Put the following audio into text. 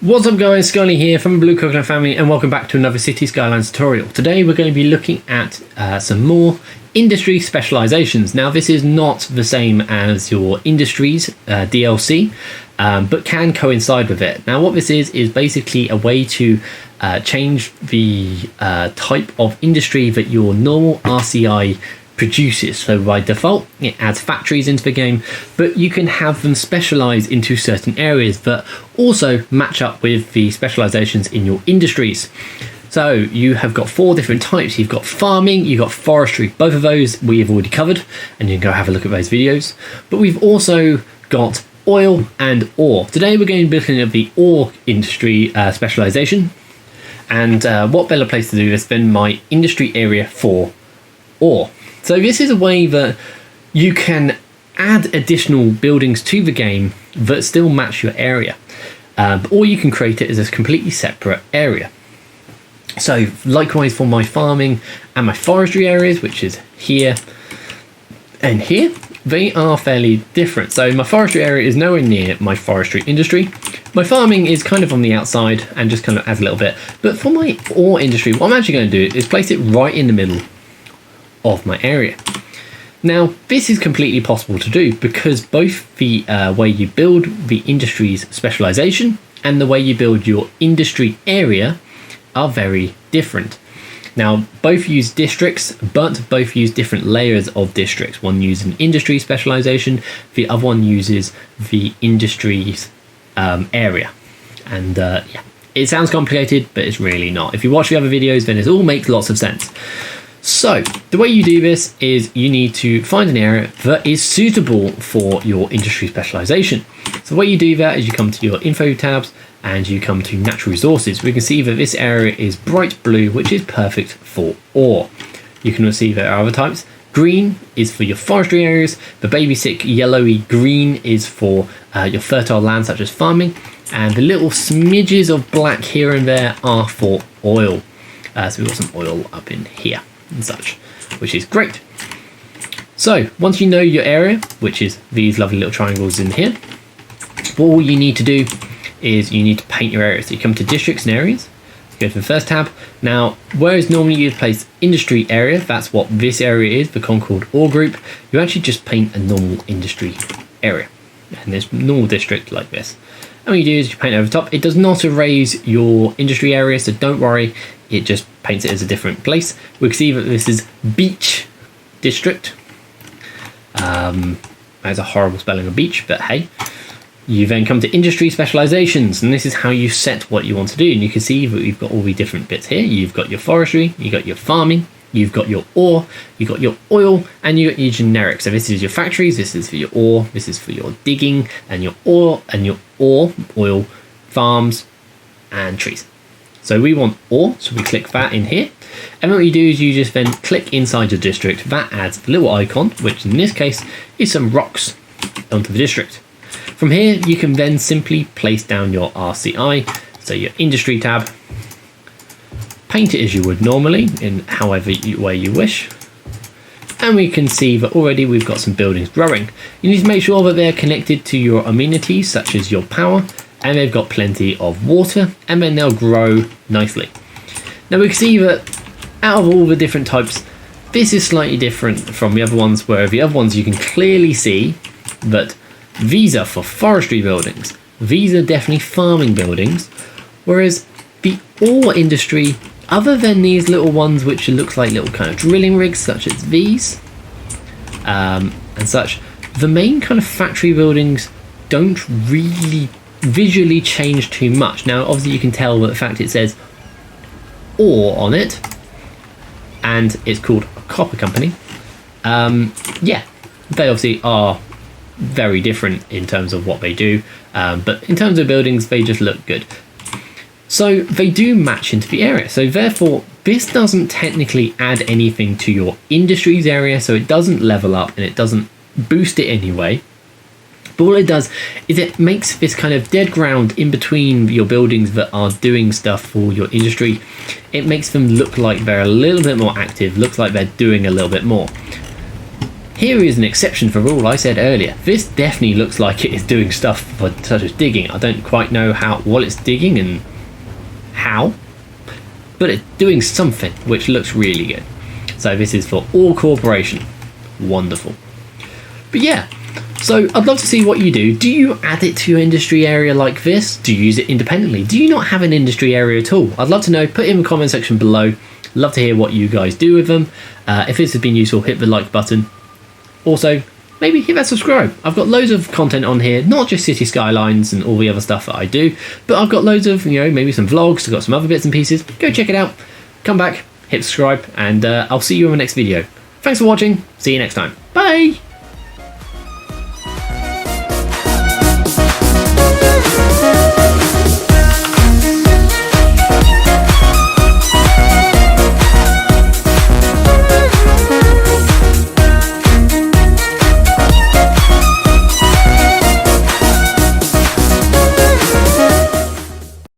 What's up guys, Scully here from Blue Coconut Family and welcome back to another City Skylines tutorial. Today we're going to be looking at some more industry specializations. Now this is not the same as your industries DLC, but can coincide with it. Now what this is basically a way to change the type of industry that your normal RCI produces. So by default it adds factories into the game, but you can have them specialize into certain areas that also match up with the specializations in your industries. So you have got four different types. You've got farming, you've got forestry. Both of those we have already covered and you can go have a look at those videos. But we've also got oil and ore. Today we're going to be looking at the ore industry specialization, and what better place to do this than my industry area for ore. So this is a way that you can add additional buildings to the game that still match your area, or you can create it as a completely separate area. So likewise for my farming and my forestry areas, which is here and here, they are fairly different. So my forestry area is nowhere near my forestry industry. My farming is kind of on the outside and just kind of adds a little bit. But for my ore industry, what I'm actually going to do is place it right in the middle of my area. Now this is completely possible to do because both the way you build the industry's specialization and the way you build your industry area are very different. Now both use districts, but both use different layers of districts. One uses an industry specialization, the other one uses the industry's area. And yeah, it sounds complicated, but it's really not. If you watch the other videos, then it all makes lots of sense. So the way you do this is you need to find an area that is suitable for your industry specialization. So the way you do that is you come to your info tabs and you come to natural resources. We can see that this area is bright blue, which is perfect for ore. You can see there are other types. Green is for your forestry areas. The basic yellowy green is for your fertile land such as farming, and the little smidges of black here and there are for oil. So we've got some oil up in here and such, which is great. So once you know your area, which is these lovely little triangles in here, all you need to do is you need to paint your area. So you come to districts and areas, go to the first tab. Now whereas normally you'd place industry area, that's what this area is, the Concord ore group, you actually just paint a normal industry area and this normal district like this. And what you do is you paint over the top. It does not erase your industry area, so don't worry, it just paints it as a different place. We can see that this is beach district. That's a horrible spelling of beach, but hey. You then come to industry specializations, and this is how you set what you want to do. And you can see that we've got all the different bits here. You've got your forestry, you've got your farming, you've got your ore, you've got your oil, and you've got your generic. So this is your factories, this is for your ore, this is for your digging, and your ore, oil, farms, and trees. So we want ore, so we click that in here. And what you do is you just then click inside your district. That adds a little icon, which in this case is some rocks onto the district. From here, you can then simply place down your RCI, so your industry tab, paint it as you would normally in however way you wish. And we can see that already we've got some buildings growing. You need to make sure that they're connected to your amenities, such as your power, and they've got plenty of water, and then they'll grow nicely. Now we can see that out of all the different types, this is slightly different from the other ones, where the other ones you can clearly see that these are for forestry buildings. These are definitely farming buildings, whereas the ore industry, other than these little ones which looks like little kind of drilling rigs such as these and such, the main kind of factory buildings don't really visually change too much. Now obviously you can tell by the fact it says ore on it and it's called a copper company. Yeah, they obviously are very different in terms of what they do, but in terms of buildings they just look good. So they do match into the area, so therefore this doesn't technically add anything to your industries area, so it doesn't level up and it doesn't boost it anyway. But all it does is it makes this kind of dead ground in between your buildings that are doing stuff for your industry. It makes them look like they're a little bit more active, looks like they're doing a little bit more. here is an exception for rule I said earlier. This definitely looks like it is doing stuff such as digging. I don't quite know what it's digging and how, but it's doing something which looks really good. So this is for Ore Corporation. Wonderful. But yeah, so I'd love to see what you do. Do you add it to your industry area like this? Do you use it independently? Do you not have an industry area at all? I'd love to know. Put it in the comment section below. Love to hear what you guys do with them. If this has been useful, hit the like button. Also, maybe hit that subscribe. I've got loads of content on here, not just city skylines and all the other stuff that I do, but I've got loads of, maybe some vlogs, I've got some other bits and pieces. Go check it out. Come back, hit subscribe, and I'll see you in the next video. Thanks for watching. See you next time. Bye!